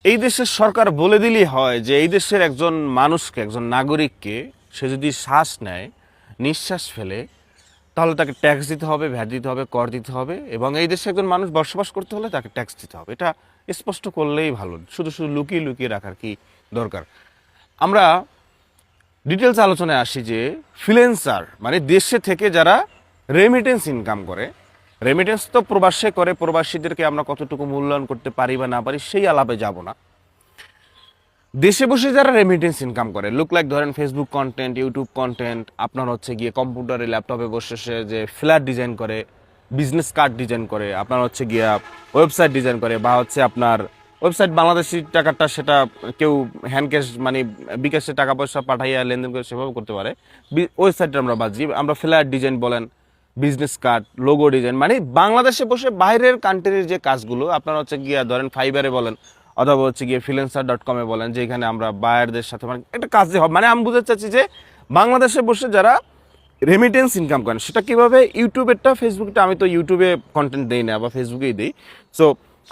এই দেশের সরকার বলে দিলেই হয় যে এই দেশের একজন মানুষকে, একজন নাগরিককে সে যদি শ্বাস নেয়, নিঃশ্বাস ফেলে, তাহলে তাকে ট্যাক্স দিতে হবে, ভ্যাট দিতে হবে, কর দিতে হবে, এবং এই দেশে একজন মানুষ বসবাস করতে হলে তাকে ট্যাক্স দিতে হবে। এটা স্পষ্ট করলেই ভালো, শুধু শুধু লুকিয়ে লুকিয়ে রাখার কি দরকার। আমরা ডিটেলস আলোচনায় আসি যে ফ্রিল্যান্সার মানে দেশে থেকে যারা রেমিটেন্স ইনকাম করে, রেমিটেন্স তো প্রবাসে করে, প্রবাসীদেরকে আমরা কতটুকু মূল্যায়ন করতে পারি বা না পারি সেই আলাপে যাব না। দেশে বসে যারা রেমিটেন্স ইনকাম করে, লুক লাইক ধরেন ফেসবুক কন্টেন্ট, ইউটিউব কন্টেন্ট, আপনার হচ্ছে গিয়ে কম্পিউটারে ল্যাপটপে বসে সে যে ফ্ল্যাট ডিজাইন করে, বিজনেস কার্ড ডিজাইন করে, আপনার হচ্ছে গিয়া ওয়েবসাইট ডিজাইন করে, বা হচ্ছে আপনার ওয়েবসাইট বাংলাদেশি টাকাটা সেটা কেউ হ্যান্ড ক্যাশ মানে বিকাশে টাকা পয়সা পাঠাইয়া লেনদেন করে সেভাবে করতে পারে। ওয়েবসাইটটা আমরা বাজি, আমরা ফ্ল্যাট ডিজাইন বলেন, বিজনেস কার্ড, লোগো ডিজাইন, মানে বাংলাদেশে বসে বাইরের কান্ট্রির যে কাজগুলো আপনার হচ্ছে গিয়া ধরেন ফাইবারে বলেন অথবা হচ্ছে গিয়ে freelancer.com-এ বলেন, যেখানে আমরা বায়ারদের সাথে মানে একটা কাজে হবে, মানে আমি বুঝতে চাচ্ছি যে বাংলাদেশে বসে যারা রেমিটেন্স ইনকাম করেন সেটা কীভাবে, ইউটিউবেরটা ফেসবুকটা, আমি তো ইউটিউবে কন্টেন্ট দিই না বা ফেসবুকেই দিই। সো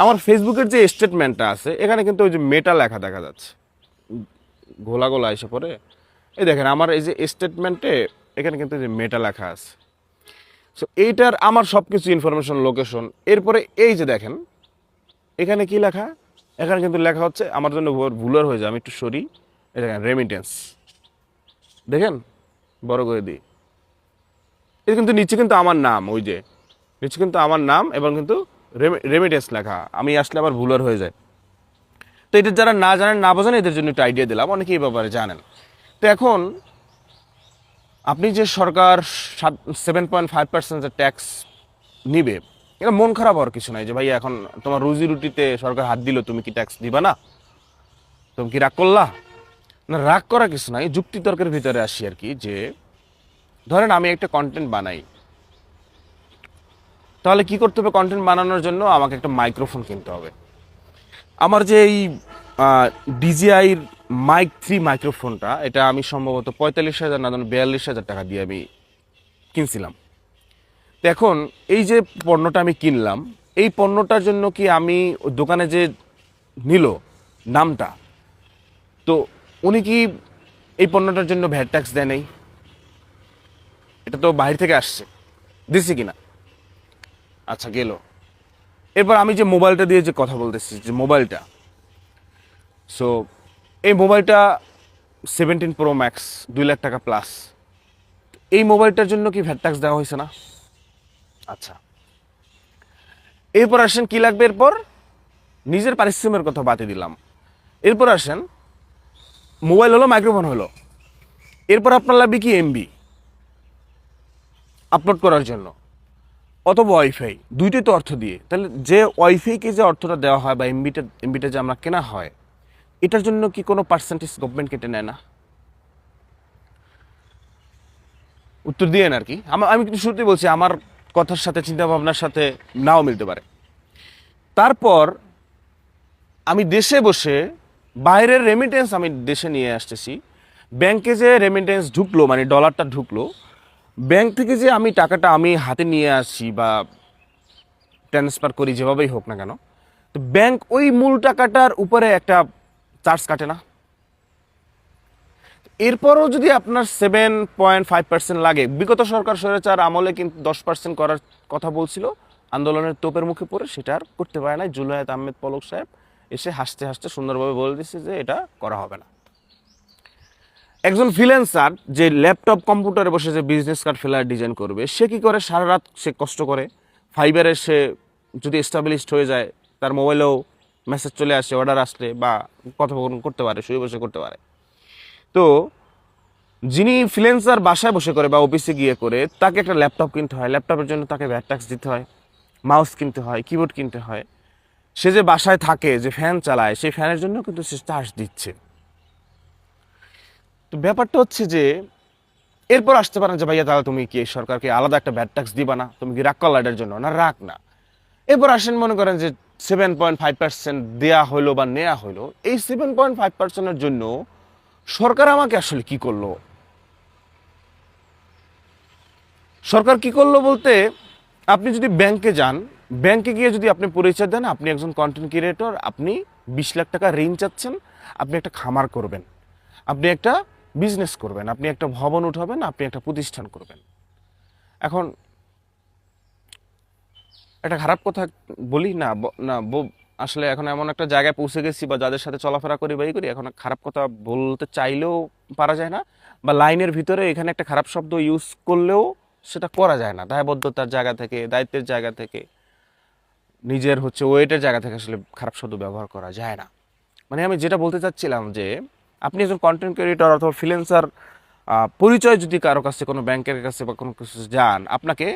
আমার ফেসবুকের যে স্টেটমেন্টটা আছে এখানে কিন্তু ওই যে মেটা লেখা দেখা যাচ্ছে, গোলা গোলা এসে পড়ে, এই দেখেন আমার এই যে স্টেটমেন্টে এখানে কিন্তু যে মেটা লেখা আছে। সো এইটার আমার সব কিছু ইনফরমেশন, লোকেশন, এরপরে এই যে দেখেন এখানে কি লেখা, এখানে কিন্তু লেখা হচ্ছে, আমার জন্য ভুলার হয়ে যায়, আমি একটু সরি, এটা দেখেন রেমিটেন্স, দেখেন বড় করে দিই, এটা কিন্তু নিচে কিন্তু আমার নাম, ওই যে নিচে কিন্তু আমার নাম এবং কিন্তু রেমিটেন্স লেখা, আমি আসলে আবার ভুলার হয়ে যায়। তো এটা যারা না জানেন, না বোঝেন, এদের জন্য একটু আইডিয়া দিলাম, অনেকে এই ব্যাপারে জানেন। তো এখন আপনি যে সরকার 7.5% যে ট্যাক্স নিবে, এটা মন খারাপ হওয়ার কিছু নাই যে ভাই এখন তোমার রুজি রুটিতে সরকার হাত দিল, তুমি কি ট্যাক্স দিবা না, তুমি কি রাগ করলা? না, রাগ করা কিছু নাই, যুক্তি তর্কের ভিতরে আসি আর কি। যে ধরেন আমি একটা কন্টেন্ট বানাই, তাহলে কি করতে হবে, কন্টেন্ট বানানোর জন্য আমাকে একটা মাইক্রোফোন কিনতে হবে। আমার যে এই ডিজিআইর মাইক 3 মাইক্রোফোনটা, এটা আমি সম্ভবত 45,000 না 42,000 টাকা দিয়ে আমি কিনছিলাম। তো এখন এই যে পণ্যটা আমি কিনলাম, এই পণ্যটার জন্য কি আমি দোকানে যে নিল নামটা, তো উনি কি এই পণ্যটার জন্য ভ্যাট ট্যাক্স দেয় নাই? এটা তো বাইরে থেকে আসছে, দিছি কিনা? আচ্ছা গেল। এরপর আমি যে মোবাইলটা দিয়ে যে কথা বলতেছি, যে মোবাইলটা, সো এই মোবাইলটা 17 Pro Max, 2 লাখ টাকা প্লাস, এই মোবাইলটার জন্য কি ভ্যাট ট্যাক্স দেওয়া হয়েছে না? আচ্ছা, এরপর আসেন কি লাগবে, এরপর নিজের পারিশ্রমিকের কথা বাতি দিলাম, এরপর আসেন মোবাইল হলো, মাইক্রোফোন হলো, এরপর আপনার লাগবে কি এমবি আপলোড করার জন্য, অথবা ওয়াইফাই, দুইটাই তো অর্থ দিয়ে। তাহলে যে ওয়াইফাইকে যে অর্থটা দেওয়া হয় বা এমবিটা যে আমরা কেনা হয়, এটার জন্য কি কোনো পার্সেন্টেজ গভর্নমেন্ট কেটে নেয় না? উত্তর দিয়েন আর কি। আমি কিন্তু শুরুতেই বলছি আমার কথার সাথে চিন্তা ভাবনার সাথে নাও মিলতে পারে। তারপর আমি দেশে বসে বাইরের রেমিটেন্স আমি দেশে নিয়ে আসতেছি, ব্যাংকে যে রেমিটেন্স ঢুকলো মানে ডলারটা ঢুকলো, ব্যাংক থেকে যে আমি টাকাটা আমি হাতে নিয়ে আসি বা ট্রান্সফার করি, যেভাবেই হোক না কেন, তো ব্যাংক ওই মূল টাকাটার উপরে একটা চার্জ কাটে না? এরপরও যদি আপনার 7.5% লাগে, বিগত সরকার স্বৈরাচার আমলে কিন্তু 10% করার কথা বলছিল, আন্দোলনের তোপের মুখে পড়ে সেটা আর করতে পারে না। জুলায়েত আহমেদ পলক সাহেব এসে হাসতে হাসতে সুন্দরভাবে বলে দিচ্ছে যে এটা করা হবে না। একজন ফ্রিল্যান্সার যে ল্যাপটপ কম্পিউটারে বসে যে বিজনেস কার্ড ফ্লায়ার ডিজাইন করবে, সে কি করে, সারা রাত সে কষ্ট করে, ফাইবারে সে যদি এস্টাবলিশড হয়ে যায়, তার মোবাইলেও মেসেজ চলে আসে, অর্ডার আসলে বা কথোপকথন করতে পারে, শুয়ে বসে করতে পারে। তো যিনি ফ্রিল্যান্সার বাসায় বসে করে বা অফিসে গিয়ে করে, তাকে একটা ল্যাপটপ কিনতে হয়, ল্যাপটপের জন্য তাকে ভ্যাট ট্যাক্স দিতে হয়, মাউস কিনতে হয়, কিবোর্ড কিনতে হয়, সে যে বাসায় থাকে, যে ফ্যান চালায়, সেই ফ্যানের জন্য কিন্তু সে চার্জ দিচ্ছে। তো ব্যাপারটা হচ্ছে যে এরপর আসতে পারেন যে ভাইয়া তাহলে তুমি কি সরকারকে আলাদা একটা ভ্যাট ট্যাক্স দিবা না, তুমি কি রাগ করলা এটার জন্য? না, রাগ না। এরপর আসেন, মনে করেন যে 7.5% দেয়া হইলো বা নেওয়া হইলো, এই 7.5%-এর জন্য সরকার আমাকে আসলে কি করলো? সরকার কি করলো বলতে, আপনি যদি ব্যাংকে যান, ব্যাংকে গিয়ে যদি আপনি পরিচয় দেন আপনি একজন কন্টেন্ট ক্রিয়েটর, আপনি 20 লাখ টাকা ঋণ চাচ্ছেন, আপনি একটা খামার করবেন, আপনি একটা বিজনেস করবেন, আপনি একটা ভবন উঠাবেন, আপনি একটা প্রতিষ্ঠান করবেন। এখন একটা খারাপ কথা বলি না, আসলে এখন এমন একটা জায়গায় পৌঁছে গেছি বা যাদের সাথে চলাফেরা করি বা করি, এখন খারাপ কথা বলতে চাইলেও পারা যায় না, বা লাইনের ভিতরে এখানে একটা খারাপ শব্দ ইউজ করলেও সেটা করা যায় না, দায়বদ্ধতার জায়গা থেকে, দায়িত্বের জায়গা থেকে, নিজের ওয়েটের জায়গা থেকে আসলে খারাপ শব্দ ব্যবহার করা যায় না। মানে আমি যেটা বলতে চাচ্ছিলাম যে আপনি একজন কন্টেন্ট ক্রিয়েটর অথবা ফ্রিল্যান্সার, পরিচয় যদি কারো কাছে, কোনো ব্যাংকের কাছে বা কোনো কিছু যান, আপনাকে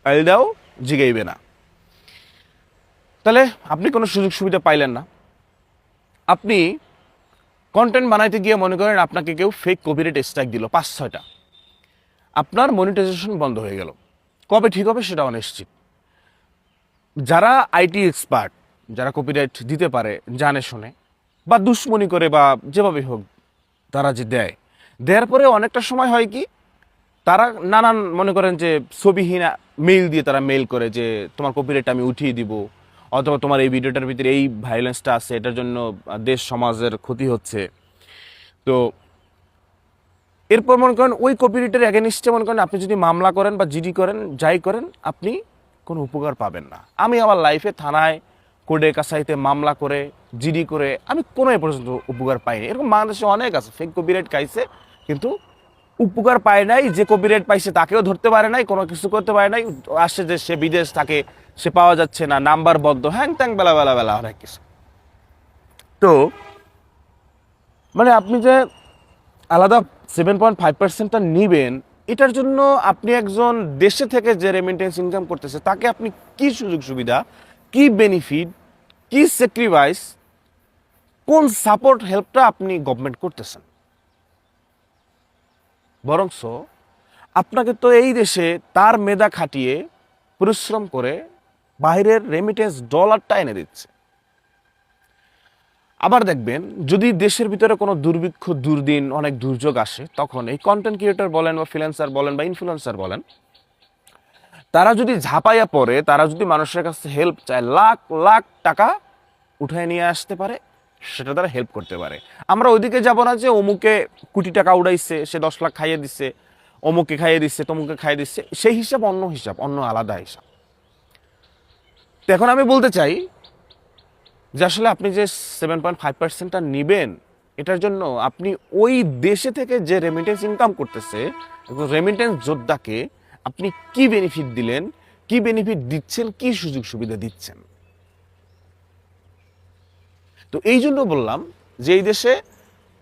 আইলদাও জিগাইবে না। তাহলে আপনি কোনো সুযোগ সুবিধা পাইলেন না। আপনি কন্টেন্ট বানাইতে গিয়ে মনে করেন আপনাকে কেউ ফেক কপিরাইট স্ট্রাইক দিল 5-6টা, আপনার মনিটাইজেশন বন্ধ হয়ে গেল। কবে ঠিক হবে সেটা অনিশ্চিত। যারা আইটি এক্সপার্ট, যারা কপিরাইট দিতে পারে জানে শুনে বা দুশ্মনী করে বা যেভাবে হোক, তারা যে দেওয়ার পরে অনেকটা সময় হয় কি, তারা নানান মনে করেন যে ছবিহীন মেইল দিয়ে তারা মেইল করে যে তোমার কপিরাইট আমি উঠিয়ে দিব, অথবা তোমার এই ভিডিওটার ভিতরে এই ভায়োলেন্সটা আছে, এটার জন্য দেশ সমাজের ক্ষতি হচ্ছে। তো এরপর মনে করেন ওই কপিরাইটের এগেনিস্টে মনে করেন আপনি যদি মামলা করেন বা জিডি করেন, যাই করেন, আপনি কোনো উপকার পাবেন না। আমি আমার লাইফে থানায়, কোর্টে কাছারিতে মামলা করে, জিডি করে আমি কোনো এ পর্যন্ত উপকার পাইনি। এরকম বাংলাদেশে অনেক আছে ফেক কপিরাইট খাইছে কিন্তু উপকার পায় নাই। যে কপিরাইট পাইছে তাকেও ধরতে পারে নাই, কোনো কিছু করতে পারে নাই, আসছে যে সে বিদেশ থাকে, সে পাওয়া যাচ্ছে না, নাম্বার বদ্ধ, হ্যাং ত্যাং বেলা বেলা বেলা অনেক কিছু। তো মানে আপনি যে আলাদা 7.5%টা নিবেন, এটার জন্য আপনি একজন দেশে থেকে যে রেমিটেন্স ইনকাম করতেছে তাকে আপনি কি সুযোগ সুবিধা, কি বেনিফিট, কি স্যাক্রিফাইস, কোন সাপোর্ট হেল্পটা আপনি গভর্নমেন্ট করতেছেন? বরংস আপনাকে তো এই দেশে তার মেধা খাটিয়ে পরিশ্রম করে বাইরের রেমিটেন্স ডলারটা এনে দিচ্ছে। আবার দেখবেন যদি দেশের ভিতরে কোনো দুর্ভিক্ষ, দুর্দিন, অনেক দুর্যোগ আসে, তখন এই কন্টেন্ট ক্রিয়েটর বলেন বা ফ্রিল্যান্সার বলেন বা ইনফ্লুয়েন্সার বলেন, তারা যদি ঝাঁপাইয়া পড়ে, তারা যদি মানুষের কাছে হেল্প চায়, লাখ লাখ টাকা উঠায় নিয়ে আসতে পারে, সেটা তারা হেল্প করতে পারে। আমরা ওইদিকে যাব না যে অমুকে কোটি টাকা উড়াইছে, সে 10 লাখ খাইয়ে দিচ্ছে, অমুকে খাইয়ে দিচ্ছে, তমুকে খাইয়ে দিচ্ছে, সেই হিসাব, অন্য আলাদা হিসাব। তো এখন আমি বলতে চাই যে আসলে আপনি যে 7.5%টা নিবেন, এটার জন্য আপনি ওই দেশে থেকে যে রেমিটেন্স ইনকাম করতেছে রেমিটেন্স যোদ্ধাকে আপনি কি বেনিফিট দিলেন, কি বেনিফিট দিচ্ছেন, কি সুযোগ সুবিধা দিচ্ছেন। তো এই জন্য বললাম যে এই দেশে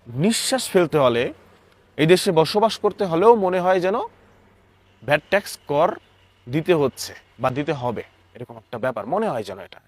নিঃশ্বাস ফেলতে হলে, এই দেশে বসবাস করতে হলেও মনে হয় যেন ভ্যাট ট্যাক্স কর দিতে হচ্ছে বা দিতে হবে, এরকম একটা ব্যাপার মনে হয় যেন এটা।